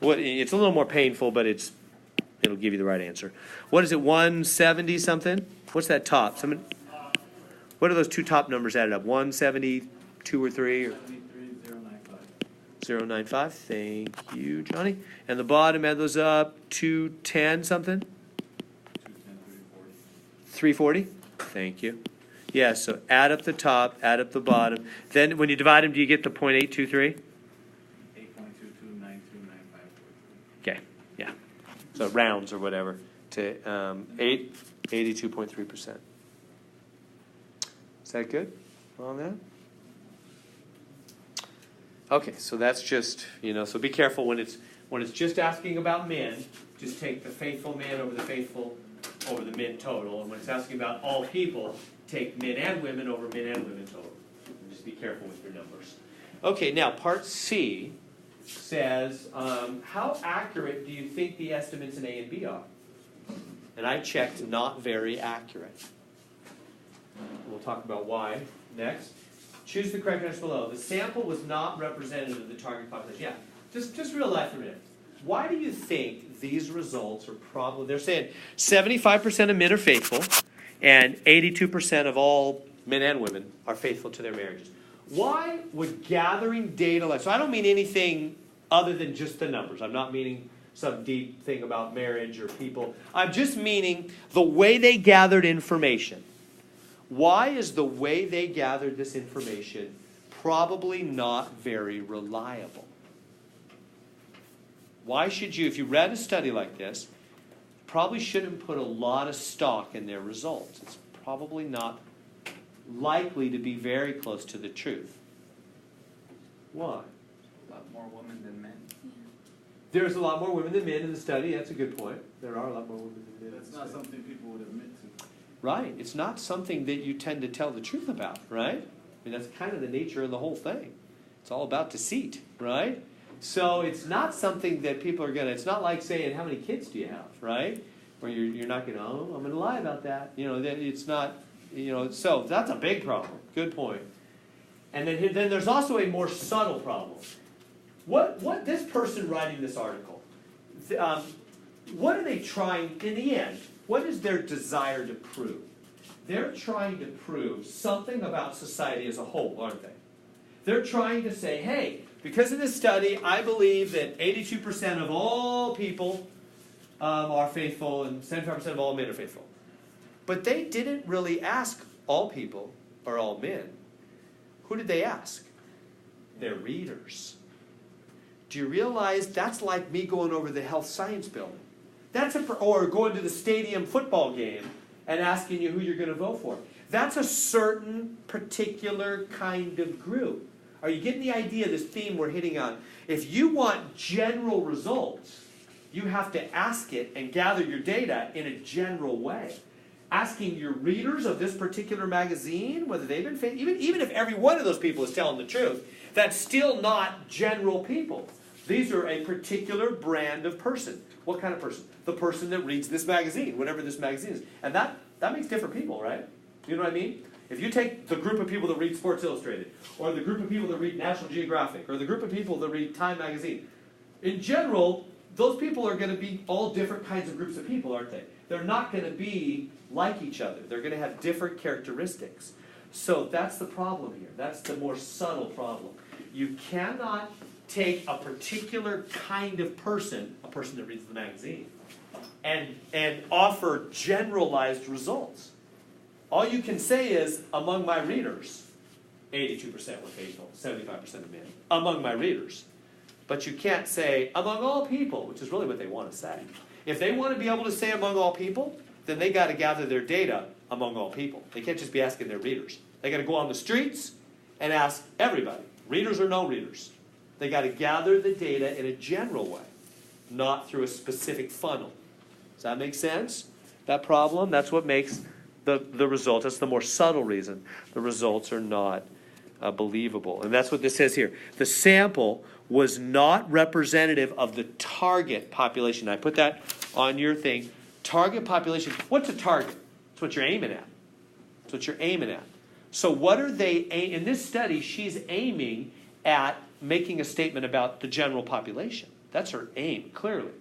It's a little more painful, but it'll give you the right answer. What is it, 170 something? What's that top? What are those two top numbers added up? 172 or 3? Or 095. Thank you, Johnny. And the bottom, add those up, 210 something? 340. Thank you. Yeah, so add up the top, add up the bottom. Then when you divide them, do you get the 0.823? 8.22929543. Okay, yeah. So it rounds or whatever to 82.3%. Is that good on that? Okay, so that's just, so be careful when it's just asking about men, just take the faithful man over the men total. And when it's asking about all people, take men and women over men and women total. And just be careful with your numbers. Okay, now part C says, how accurate do you think the estimates in A and B are? And I checked not very accurate. We'll talk about why next. Choose the correct answer below. The sample was not representative of the target population. Yeah, just real life for a minute. Why do you think these results are probably, they're saying 75% of men are faithful and 82% of all men and women, are faithful to their marriages. Why would gathering data like, so I don't mean anything other than just the numbers. I'm not meaning some deep thing about marriage or people. I'm just meaning the way they gathered information. Why is the way they gathered this information probably not very reliable? Why should you, if you read a study like this, probably shouldn't put a lot of stock in their results. It's probably not likely to be very close to the truth. Why? A lot more women than men. There's a lot more women than men in the study. That's a good point. There are a lot more women than men. That's not something people would admit to. Right. It's not something that you tend to tell the truth about, right? I mean, that's kind of the nature of the whole thing. It's all about deceit, right? So it's not something that people are going to, it's not like saying, how many kids do you have, right? Where you're not going to, oh, I'm going to lie about that. You know, it's not, you know, so that's a big problem. Good point. And then there's also a more subtle problem. What this person writing this article, what are they trying, in the end, what is their desire to prove? They're trying to prove something about society as a whole, aren't they? They're trying to say, hey, because of this study, I believe that 82% of all people are faithful and 75% of all men are faithful. But they didn't really ask all people or all men. Who did they ask? Their readers. Do you realize that's like me going over the health science building? Or going to the stadium football game and asking you who you're going to vote for. That's a certain particular kind of group. Are you getting the idea, this theme we're hitting on? If you want general results, you have to ask it and gather your data in a general way. Asking your readers of this particular magazine, whether they've been faithful, even if every one of those people is telling the truth, that's still not general people. These are a particular brand of person. What kind of person? The person that reads this magazine, whatever this magazine is. And that makes different people, right? You know what I mean? If you take the group of people that read Sports Illustrated, or the group of people that read National Geographic, or the group of people that read Time magazine, in general, those people are going to be all different kinds of groups of people, aren't they? They're not going to be like each other. They're going to have different characteristics. So that's the problem here. That's the more subtle problem. You cannot take a particular kind of person, a person that reads the magazine, and offer generalized results. All you can say is, among my readers, 82% were faithful, 75% of men. Among my readers. But you can't say, among all people, which is really what they want to say. If they want to be able to say among all people, then they got to gather their data among all people. They can't just be asking their readers. They got to go on the streets and ask everybody, readers or no readers. They got to gather the data in a general way, not through a specific funnel. Does that make sense? That problem, that's what makes the results, that's the more subtle reason the results are not believable. And that's what this says here. The sample was not representative of the target population. I put that on your thing. Target population. What's a target? It's what you're aiming at. It's what you're aiming at. So what are they, in this study, she's aiming at making a statement about the general population. That's her aim, clearly.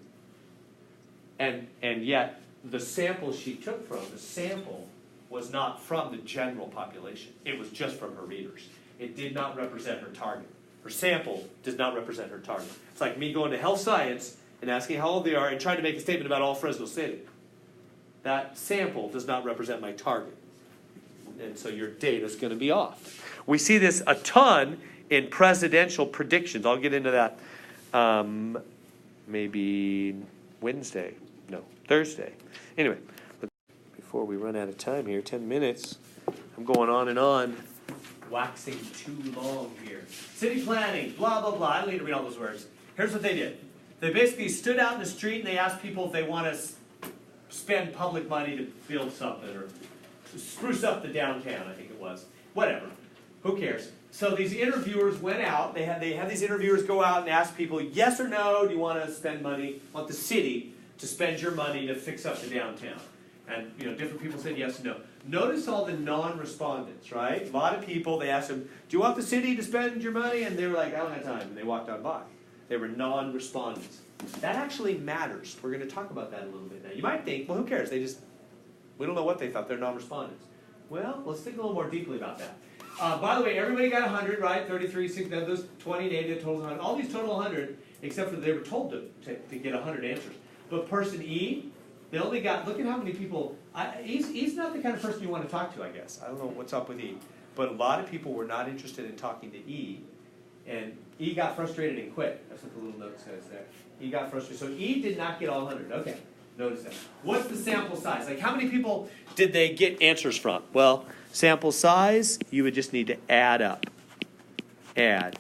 And yet, the sample she took from, the sample was not from the general population. It was just from her readers. It did not represent her target. Her sample does not represent her target. It's like me going to health science and asking how old they are and trying to make a statement about all Fresno City. That sample does not represent my target. And so your data is going to be off. We see this a ton in presidential predictions. I'll get into that maybe Wednesday. No, Thursday. Anyway, before we run out of time here, 10 minutes. I'm going on and on. Waxing too long here. City planning, blah, blah, blah. I don't need to read all those words. Here's what they did. They basically stood out in the street and they asked people if they want to spend public money to build something or spruce up the downtown, I think it was. Whatever. Who cares? So these interviewers went out. They had these interviewers go out and ask people, yes or no, do you want to spend money, want the city to spend your money to fix up the downtown? And different people said yes and no. Notice all the non-respondents, right? A lot of people, they asked them, do you want the city to spend your money? And they were like, I don't have time. And they walked on by. They were non-respondents. That actually matters. We're going to talk about that a little bit now. You might think, well, who cares? We don't know what they thought. They're non-respondents. Well, let's think a little more deeply about that. By the way, everybody got 100, right? 33, 6, those 20 and 80, the total 100. All these total 100, except for they were told to get 100 answers. But person E, they only got, look at how many people, E's not the kind of person you want to talk to, I guess. I don't know what's up with E. But a lot of people were not interested in talking to E. And E got frustrated and quit. That's what the little note says there. E got frustrated. So E did not get all 100. Okay, notice that. What's the sample size? Like how many people did they get answers from? Well, sample size, you would just need to add up. Add.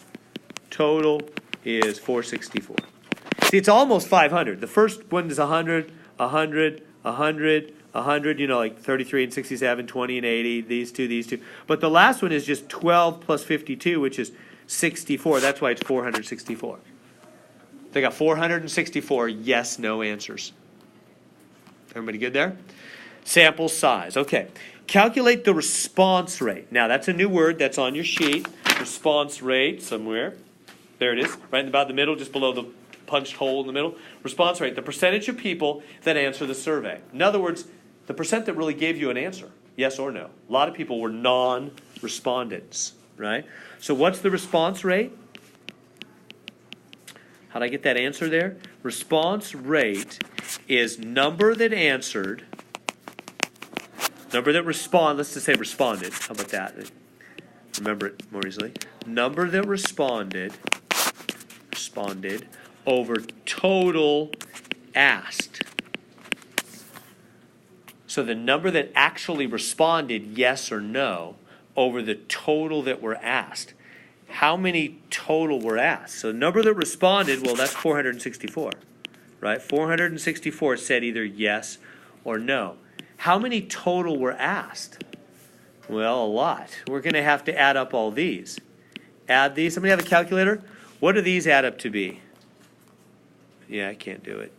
Total is 464. See, it's almost 500. The first one is 100, 100, 100, 100, you know, like 33 and 67, 20 and 80, these two. But the last one is just 12 plus 52, which is 64. That's why it's 464. They got 464 yes, no answers. Everybody good there? Sample size. Okay. Calculate the response rate. Now, that's a new word that's on your sheet. Response rate somewhere. There it is, right in about the middle, just below the punched hole in the middle. Response rate, the percentage of people that answer the survey. In other words, the percent that really gave you an answer, yes or no. A lot of people were non-respondents, right? So what's the response rate? How'd I get that answer there? Response rate is number that answered, number that let's just say responded. How about that? Remember it more easily. Number that responded over total asked. So the number that actually responded yes or no over the total that were asked. How many total were asked? So the number that responded, well, that's 464, right? 464 said either yes or no. How many total were asked? Well, a lot. We're going to have to add up all these. Add these. Somebody have a calculator? What do these add up to be? Yeah, I can't do it.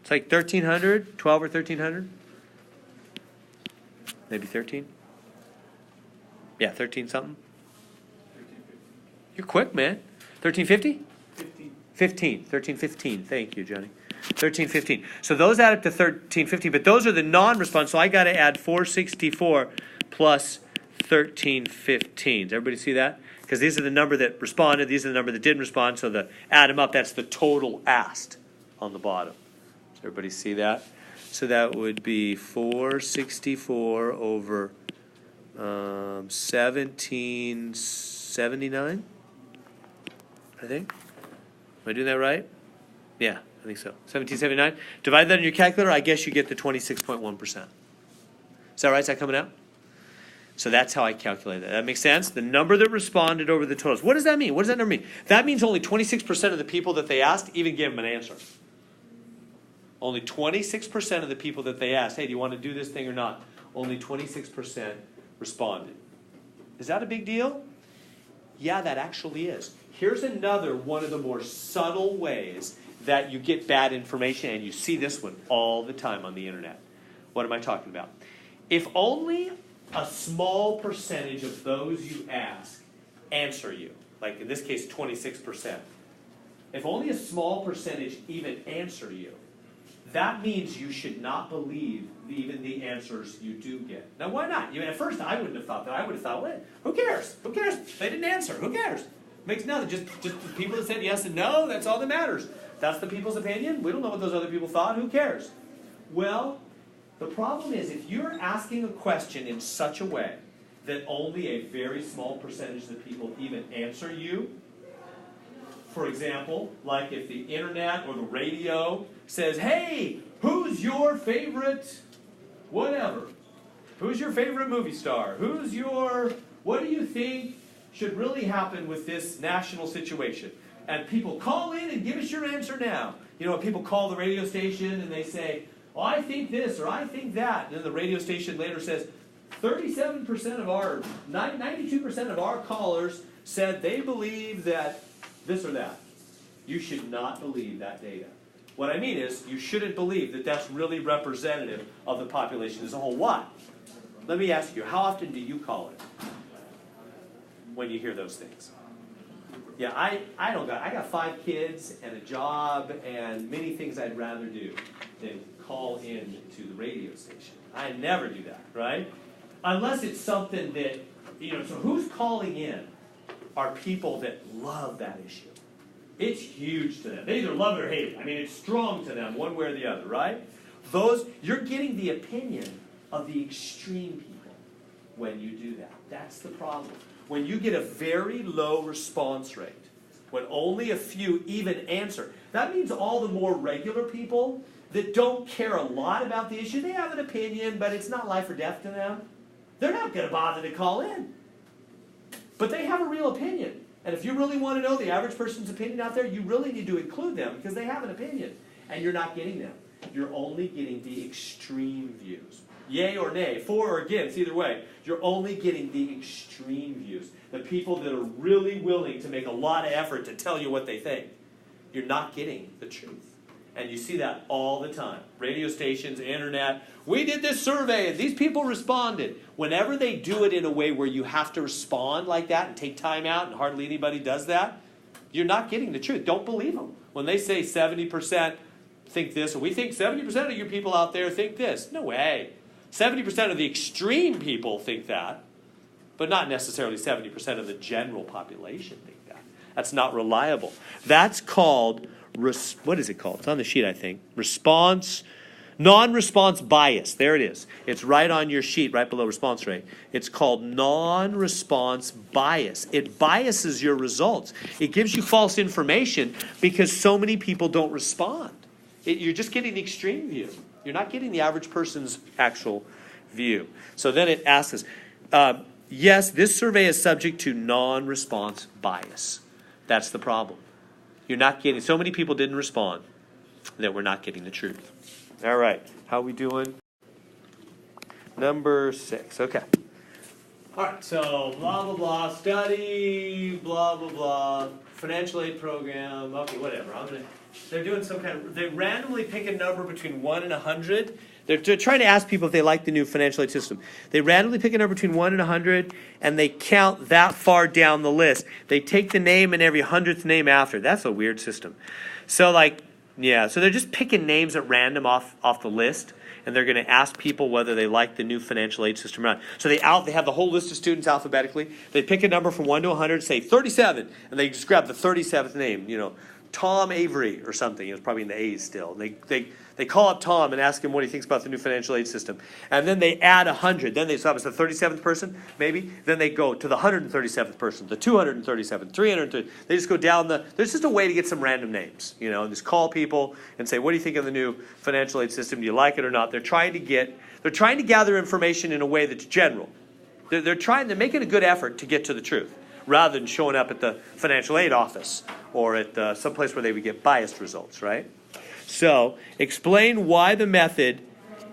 It's like 1,300, 12 or 1,300? Maybe 13? Yeah, 13 something. 1350. You're quick, man. 1350? 15. 15. 1315. Thank you, Johnny. 1315. So those add up to 1350, but those are the non-response. So I got to add 464 plus 1315. Does everybody see that? Because these are the number that responded. These are the number that didn't respond. So the add them up, that's the total asked on the bottom. Does everybody see that? So that would be 464 over 1779, I think. Am I doing that right? Yeah, I think so. 1779. Divide that in your calculator, I guess you get the 26.1%. Is that right? Is that coming out? So that's how I calculate that. That makes sense? The number that responded over the totals. What does that mean? What does that number mean? That means only 26% of the people that they asked even gave them an answer. Only 26% of the people that they asked, hey, do you want to do this thing or not? Only 26% responded. Is that a big deal? Yeah, that actually is. Here's another one of the more subtle ways that you get bad information, and you see this one all the time on the internet. What am I talking about? If only a small percentage of those you ask answer you, like in this case 26%, if only a small percentage even answer you, that means you should not believe even the answers you do get. Now, why not? At first, I wouldn't have thought that. I would have thought, well, who cares? Who cares? They didn't answer. Who cares? Makes nothing. Just the people that said yes and no, that's all that matters. That's the people's opinion. We don't know what those other people thought. Who cares? Well, the problem is if you're asking a question in such a way that only a very small percentage of the people even answer you, for example, like if the internet or the radio says, hey, who's your favorite whatever? Who's your favorite movie star? What do you think should really happen with this national situation? And people call in and give us your answer now. You know, people call the radio station and they say, well, I think this or I think that. And then the radio station later says, 92% of our callers said they believe that this or that. You should not believe that data. What I mean is, you shouldn't believe that that's really representative of the population as a whole. Why? Let me ask you, how often do you call it when you hear those things? Yeah, I got 5 kids and a job and many things I'd rather do than call in to the radio station. I never do that, right? Unless it's something that, so who's calling in are people that love that issue. It's huge to them. They either love it or hate it. I mean, it's strong to them one way or the other, right? You're getting the opinion of the extreme people when you do that. That's the problem. When you get a very low response rate, when only a few even answer, that means all the more regular people that don't care a lot about the issue, they have an opinion, but it's not life or death to them. They're not going to bother to call in. But they have a real opinion. And if you really want to know the average person's opinion out there, you really need to include them because they have an opinion. And you're not getting them. You're only getting the extreme views. Yay or nay, for or against, either way. You're only getting the extreme views. The people that are really willing to make a lot of effort to tell you what they think. You're not getting the truth. And you see that all the time. Radio stations, internet. We did this survey and these people responded. Whenever they do it in a way where you have to respond like that and take time out, and hardly anybody does that, you're not getting the truth. Don't believe them. When they say 70% think this, or we think 70% of you people out there think this. No way. 70% of the extreme people think that, but not necessarily 70% of the general population think that. That's not reliable. That's called, what is it called? It's on the sheet, I think. Non-response bias. There it is. It's right on your sheet, right below response rate. It's called non-response bias. It biases your results. It gives you false information because so many people don't respond. You're just getting the extreme view. You're not getting the average person's actual view. So then it asks us, yes, this survey is subject to non-response bias. That's the problem. You're not getting, so many people didn't respond that we're not getting the truth. All right, how are we doing? Number 6, okay. All right, so blah, blah, blah, study, blah, blah, blah, financial aid program, okay, whatever. They're doing some kind of, they randomly pick a number between 1 and 100. They're trying to ask people if they like the new financial aid system. They randomly pick a number between 1 and 100, and they count that far down the list. They take the name and every 100th name after. That's a weird system. So so they're just picking names at random off the list, and they're going to ask people whether they like the new financial aid system or not. So they have the whole list of students alphabetically. They pick a number from 1 to 100, say 37, and they just grab the 37th name, Tom Avery or something. It's probably in the A's still. They call up Tom and ask him what he thinks about the new financial aid system. And then they add 100. Then so it's the 37th person, maybe. Then they go to the 137th person, the 237th, 330. They just go down there's just a way to get some random names, and just call people and say, what do you think of the new financial aid system? Do you like it or not? They're trying to gather information in a way that's general. They're making a good effort to get to the truth, rather than showing up at the financial aid office or at some place where they would get biased results, right? So, explain why the method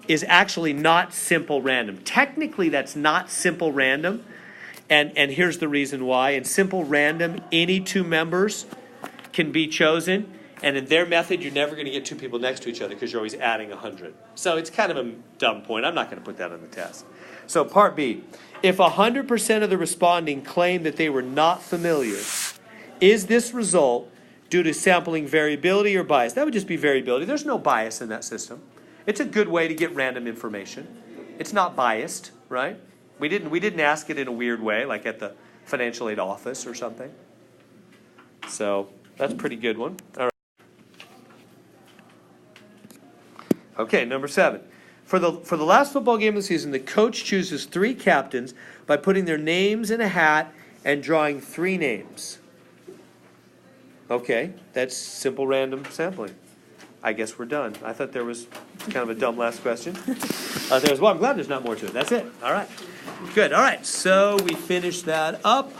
is actually not simple random. Technically, that's not simple random, and here's the reason why. In simple random, any 2 members can be chosen, and in their method, you're never going to get 2 people next to each other because you're always adding 100. So it's kind of a dumb point. I'm not going to put that on the test. So part B, if 100% of the responding claim that they were not familiar, is this result due to sampling variability or bias? That would just be variability. There's no bias in that system. It's a good way to get random information. It's not biased, right? We didn't ask it in a weird way, like at the financial aid office or something. So that's a pretty good one. All right. Okay, number 7. For the last football game of the season, the coach chooses 3 captains by putting their names in a hat and drawing 3 names. Okay, that's simple random sampling. I guess we're done. I thought there was kind of a dumb last question. I'm glad there's not more to it. That's it. All right. Good. All right. So we finished that up.